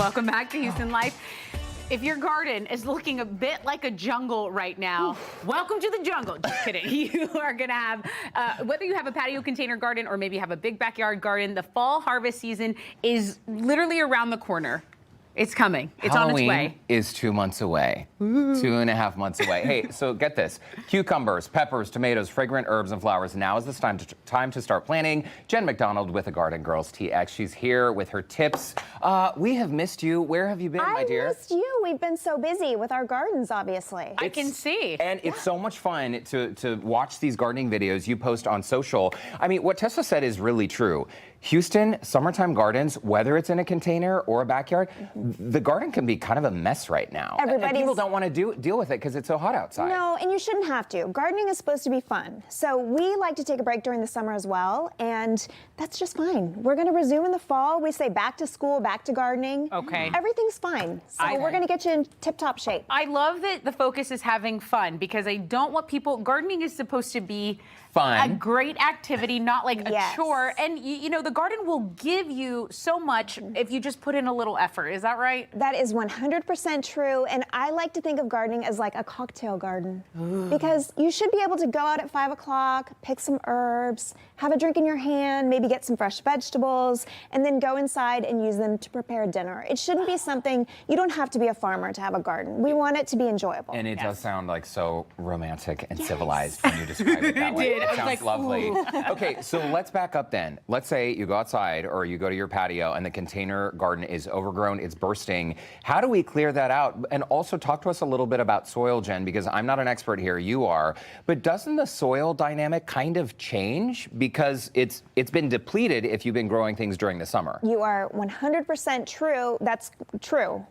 Welcome back to Houston Life. If your garden is looking a bit like a jungle right now, welcome to the jungle. Just kidding. You are going to have, whether you have a patio container garden or maybe you have a big backyard garden, the fall harvest season is literally around the corner. It's coming. It's Halloween on its way. Is 2 months away. 2.5 months away. Hey, so get this. Cucumbers, peppers, tomatoes, fragrant herbs, and flowers. Now is the time to start planning. Jen McDonald with the Garden Girls TX. She's here with her tips. We have missed you. Where have you been, my dear? I missed you. We've been so busy with our gardens, obviously. I can see. And it's so much fun to watch these gardening videos you post on social. I mean, what Tessa said is really true. Houston, summertime gardens, whether it's in a container or a backyard, the garden can be kind of a mess right now. And people don't want to deal with it because it's so hot outside. No, and you shouldn't have to. Gardening is supposed to be fun. So we like to take a break during the summer as well, and that's just fine. We're going to resume in the fall. We say back to school, back to gardening. Okay. Everything's fine. So we're going to get you in tip-top shape. I love that the focus is having fun because I don't want people, gardening is supposed to be fun. A great activity, not like a chore. And you know, the garden will give you so much if you just put in a little effort. Is that right? That is 100% true. And I like to think of gardening as like a cocktail garden because you should be able to go out at 5 o'clock, pick some herbs, have a drink in your hand, maybe get some fresh vegetables, and then go inside and use them to prepare dinner. It shouldn't be something, you don't have to be a farmer to have a garden. We want it to be enjoyable. And it does sound like so romantic and civilized when you describe it that way. It sounds like, lovely. Okay, so let's back up then. Let's say you go outside or you go to your patio and the container garden is overgrown, it's bursting. How do we clear that out? And also talk to us a little bit about soil, Jen, because I'm not an expert here, you are. But doesn't the soil dynamic kind of change? Because it's been depleted if you've been growing things during the summer. You are 100% true. That's true.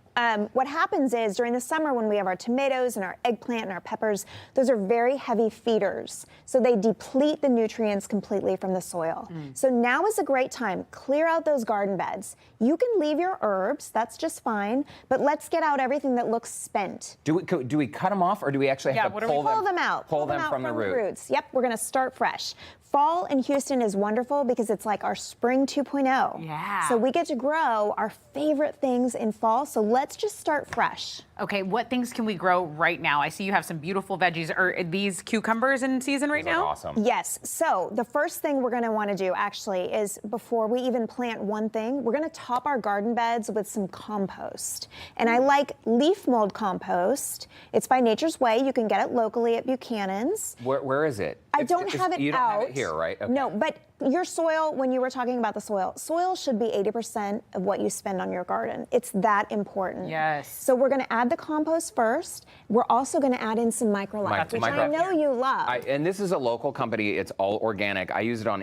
What happens is during the summer when we have our tomatoes and our eggplant and our peppers, those are very heavy feeders. So they deplete the nutrients completely from the soil. So now is a great time. Clear out those garden beds. You can leave your herbs, that's just fine, but let's get out everything that looks spent. Do we cut them off or do we actually have to pull them out? Pull them from the roots. Yep, we're gonna start fresh. Fall in Houston is wonderful because it's like our spring 2.0. Yeah. So we get to grow our favorite things in fall, so let's just start fresh. Okay, what things can we grow right now? I see you have some beautiful veggies. Are these cucumbers in season right now? Awesome. Yes, so the first thing we're gonna wanna do actually is before we even plant one thing, we're gonna top our garden beds with some compost. And I like leaf mold compost. It's by Nature's Way. You can get it locally at Buchanan's. Where is it? I don't have it you don't out. have it here, right? Okay. No, but your soil, when you were talking about the soil should be 80% of what you spend on your garden. It's that important. Yes. So we're going to add the compost first. We're also going to add in some microlife, which I know you love. And this is a local company. It's all organic. I use it on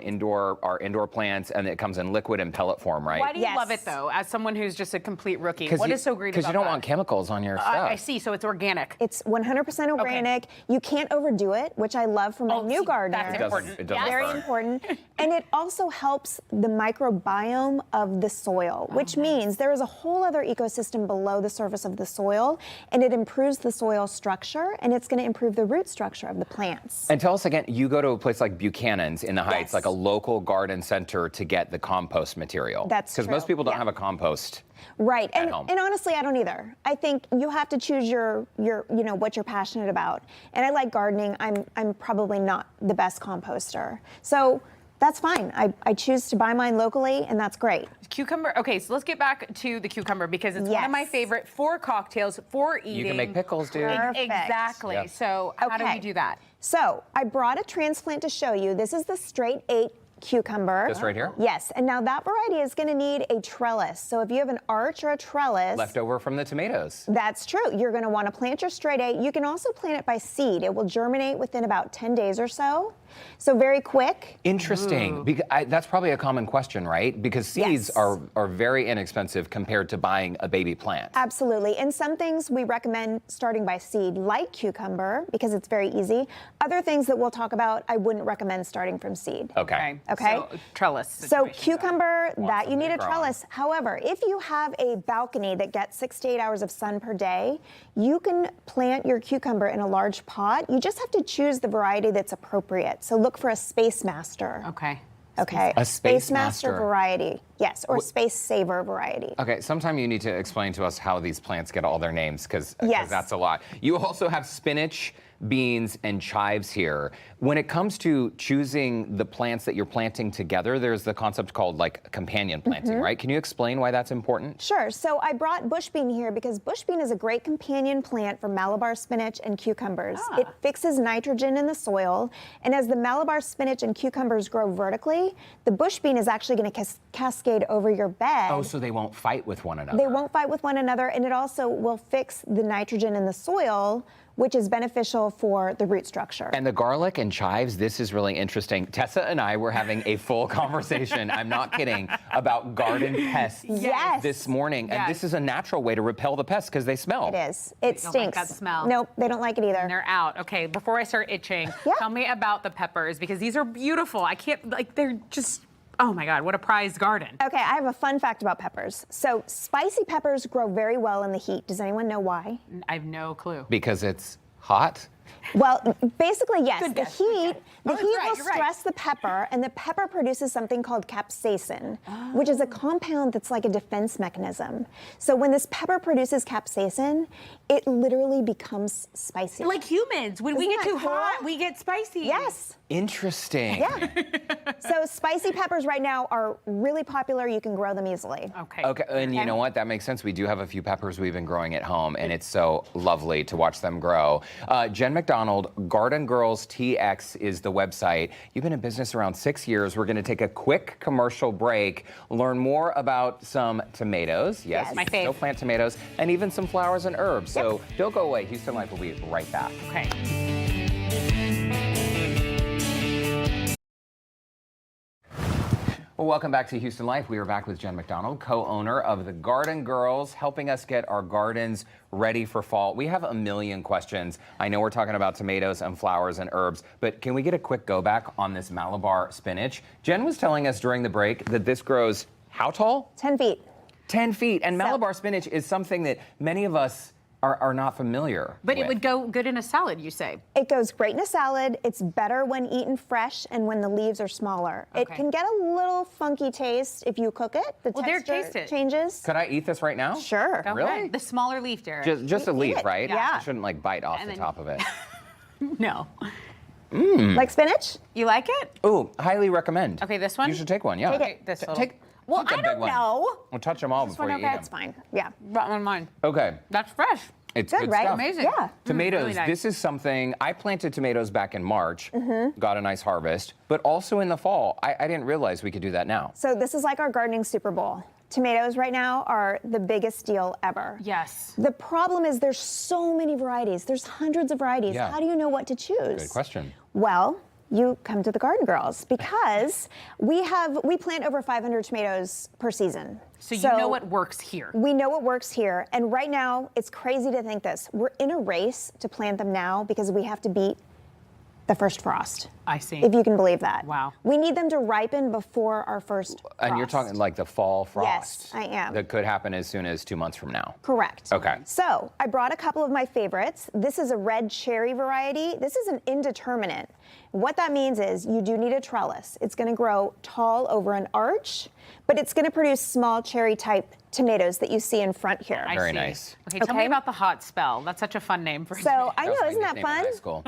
our indoor plants, and it comes in liquid and pellet form, right? Why do you love it, though, as someone who's just a complete rookie? What is so great about that? Because you don't want chemicals on your stuff. I see, so it's organic. It's 100% organic. Okay. You can't overdo it, which I love from my new gardener. That's important. It doesn't Very burn. important. And it also helps the microbiome of the soil, which means there is a whole other ecosystem below the surface of the soil, and it improves the soil structure, and it's going to improve the root structure of the plants. And tell us again, you go to a place like Buchanan's in the Heights, like a local garden center to get the compost material. That's true. Because most people don't have a compost. Right, at home. And honestly, I don't either. I think you have to choose your what you're passionate about. And I like gardening. I'm probably not the best composter, so that's fine. I choose to buy mine locally, and that's great. Cucumber. Okay, so let's get back to the cucumber because it's one of my favorite for cocktails, for eating. You can make pickles, dude. Perfect. Exactly. Yep. So how do we do that? So I brought a transplant to show you. This is the straight 8 cucumber. This right here? Yes, and now that variety is going to need a trellis. So if you have an arch or a trellis. Left over from the tomatoes. That's true. You're going to want to plant your straight 8. You can also plant it by seed. It will germinate within about 10 days or so. So very quick. Interesting. That's probably a common question, right? Because seeds are very inexpensive compared to buying a baby plant. Absolutely. And some things we recommend starting by seed, like cucumber, because it's very easy. Other things that we'll talk about, I wouldn't recommend starting from seed. Okay. Okay. So trellis. So cucumber, that you need a growing. trellis. However, if you have a balcony that gets 6 to 8 hours of sun per day, you can plant your cucumber in a large pot. You just have to choose the variety that's appropriate. So look for a Space Master. Okay. Okay. A Space Master Master. variety. Yes, or Space Saver variety. Okay, sometime you need to explain to us how these plants get all their names, because Yes. that's a lot. You also have spinach, beans, and chives here. When it comes to choosing the plants that you're planting together, there's the concept called like companion planting, right? Can you explain why that's important? Sure. So I brought bush bean here because bush bean is a great companion plant for Malabar spinach and cucumbers. It fixes nitrogen in the soil, and as the Malabar spinach and cucumbers grow vertically, the bush bean is actually going to cascade over your bed. Oh, so they won't fight with one another. They won't fight with one another, and it also will fix the nitrogen in the soil, which is beneficial for the root structure. And the garlic and chives, this is really interesting. Tessa and I were having a full conversation, I'm not kidding, about garden pests Yes. this morning. And Yes. this is a natural way to repel the pests because they smell. It is. It They don't like stinks. that smell. Nope, they don't like it either. And they're out. Okay, before I start itching, Yeah. tell me about the peppers, because these are beautiful. I can't, like, they're just, oh my God, what a prized garden. Okay, I have a fun fact about peppers. So spicy peppers grow very well in the heat. Does anyone know why? I have no clue. Because it's hot. Well, basically, yes. Good The guess, good heat, guess. the Oh, heat you're right, will you're right. stress the pepper, and the pepper produces something called capsaicin, which is a compound that's like a defense mechanism. So when this pepper produces capsaicin, it literally becomes spicy. Like humans, when we Isn't get that too hot, cool? we get spicy. Yes. Interesting. Yeah. So spicy peppers right now are really popular. You can grow them easily. Okay. Okay, and you know what? That makes sense. We do have a few peppers we've been growing at home, and it's so lovely to watch them grow. Jen McDonald, Garden Girls TX is the website. You've been in business around 6 years. We're going to take a quick commercial break, learn more about some tomatoes. Yes, My you can still fave. plant tomatoes, and even some flowers and herbs. So don't go away. Houston Life will be right back. Okay. Well, welcome back to Houston Life. We are back with Jen McDonald, co-owner of the Garden Girls, helping us get our gardens ready for fall. We have a million questions. I know we're talking about tomatoes and flowers and herbs, but can we get a quick go back on this Malabar spinach? Jen was telling us during the break that this grows how tall? 10 feet. 10 feet. And Malabar spinach is something that many of us are not familiar But with. it would go good in a salad, you say? It goes great in a salad. It's better when eaten fresh and when the leaves are smaller. It Okay. can get a little funky taste if you cook it. The Well, there, texture taste it. changes. Could I eat this right now? Sure. Go Really? ahead. The smaller leaf, Derek. Just a leaf, it. right? Yeah. I shouldn't like bite off And the then- top of it. No. Like spinach? You like it? Ooh, highly recommend. Okay, this one? You should take one, yeah. Okay, this little. Well, take a I big don't one. know. We'll touch them all This before one, you okay, eat it's them. fine. Yeah. Brought one of mine. Okay. That's fresh. It's Good, good right? stuff. Amazing. Yeah. Tomatoes, really nice. this is something, I planted tomatoes back in March, got a nice harvest, but also in the fall. I didn't realize we could do that now. So this is like our gardening Super Bowl. Tomatoes right now are the biggest deal ever. Yes. The problem is there's so many varieties. There's hundreds of varieties. Yeah. How do you know what to choose? Good question. Well, you come to the Garden Girls because we plant over 500 tomatoes per season. So you know what works here. We know what works here. And right now, it's crazy to think this. We're in a race to plant them now because we have to beat the first frost. I see. If you can believe that. Wow. We need them to ripen before our first frost. And you're talking like the fall frost. Yes, I am. That could happen as soon as 2 months from now. Correct. Okay. So I brought a couple of my favorites. This is a red cherry variety. This is an indeterminate. What that means is you do need a trellis. It's going to grow tall over an arch, but it's going to produce small cherry type tomatoes that you see in front here. I Very see. nice. Okay, tell me Okay. about the hot spell. That's such a fun name for So I That was know, my isn't that nickname in fun? high school.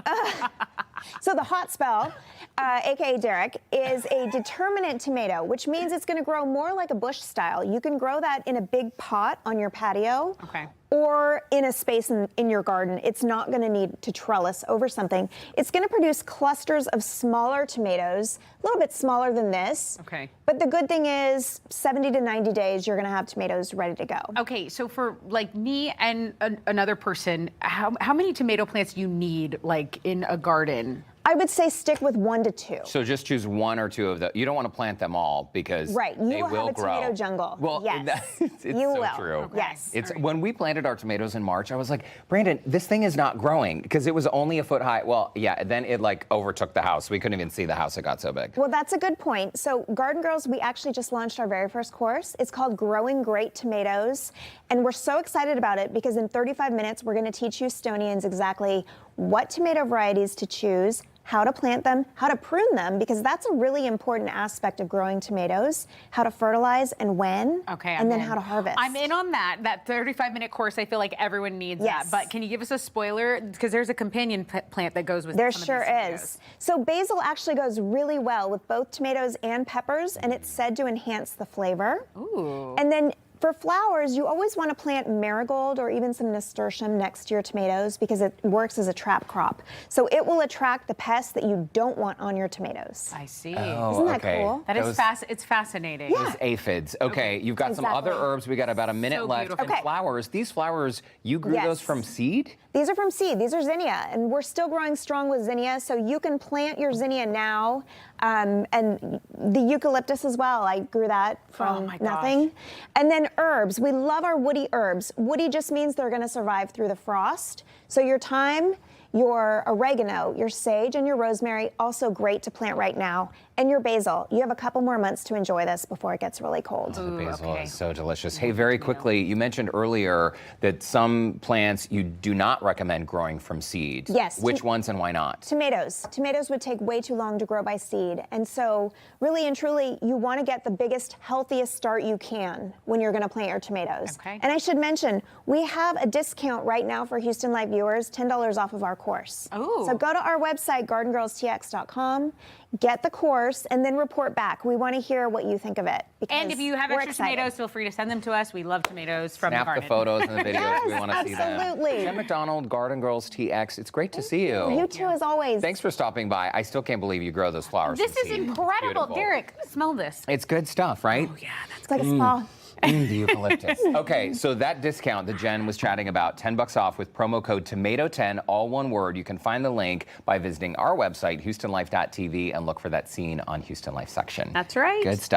So the hot spell, aka Derek, is a determinate tomato, which means it's going to grow more like a bush style. You can grow that in a big pot on your patio. Okay. Or in a space in your garden. It's not going to need to trellis over something. It's going to produce clusters of smaller tomatoes, a little bit smaller than this. Okay. But the good thing is 70 to 90 days, you're going to have tomatoes ready to go. Okay, so for like me and another person, how many tomato plants do you need like in a garden? I would say stick with 1 to 2. So just choose 1 or 2 of them. You don't want to plant them all because Right, you they will have a grow. tomato jungle. Well, Yes. it's You so will. true. Okay. Yes. It's All right. when we planted our tomatoes in March, I was like, Brandon, this thing is not growing because it was only a foot high. Well, yeah, then it like overtook the house. We couldn't even see the house. It got so big. Well, that's a good point. So Garden Girls, we actually just launched our very first course. It's called Growing Great Tomatoes. And we're so excited about it because in 35 minutes, we're going to teach Houstonians exactly what tomato varieties to choose, how to plant them, how to prune them, because that's a really important aspect of growing tomatoes, how to fertilize and when, Okay, and then how to harvest. I'm in on that. That 35-minute course, I feel like everyone needs Yes. that. But can you give us a spoiler? Because there's a companion plant that goes with There some sure of these tomatoes. is. So basil actually goes really well with both tomatoes and peppers, and it's said to enhance the flavor. Ooh. And then for flowers, you always want to plant marigold or even some nasturtium next to your tomatoes because it works as a trap crop. So it will attract the pests that you don't want on your tomatoes. I see. Oh, Isn't that okay. cool? That is it's fascinating. Yeah. Those aphids. Okay, you've got some other Exactly. herbs. We got about a minute So left. beautiful. And Okay. flowers. These flowers, you grew Yes. those from seed? These are from seed. These are zinnia, and we're still growing strong with zinnia. So you can plant your zinnia now, and the eucalyptus as well. I grew that from my gosh. nothing. And then herbs. We love our woody herbs. Woody just means they're going to survive through the frost. So your thyme, your oregano, your sage, and your rosemary, also great to plant right now. And your basil. You have a couple more months to enjoy this before it gets really cold. The basil okay. is so delicious. Hey, very quickly, you mentioned earlier that some plants you do not recommend growing from seed. Yes. Which ones and why not? Tomatoes. Tomatoes would take way too long to grow by seed. And so really and truly, you want to get the biggest, healthiest start you can when you're going to plant your tomatoes. Okay. And I should mention, we have a discount right now for Houston Live viewers, $10 off of our course. Ooh. So go to our website, gardengirlstx.com, get the course, and then report back. We want to hear what you think of it. And if you have we're extra excited. tomatoes, feel free to send them to us. We love tomatoes from the Snap the garden. photos and the videos. Yes, we want to see them. absolutely. Jen McDonald, Garden Girls TX. It's great to see you. You too, as always. Thanks for stopping by. I still can't believe you grow those flowers. This from is seed. It's incredible. beautiful. Derek, smell this. It's good stuff, right? Oh, yeah, that's It's like a spa. The eucalyptus. Okay, so that discount that Jen was chatting about, $10 off with promo code TOMATO10, all one word. You can find the link by visiting our website, HoustonLife.tv, and look for that scene on Houston Life section. That's right. Good stuff.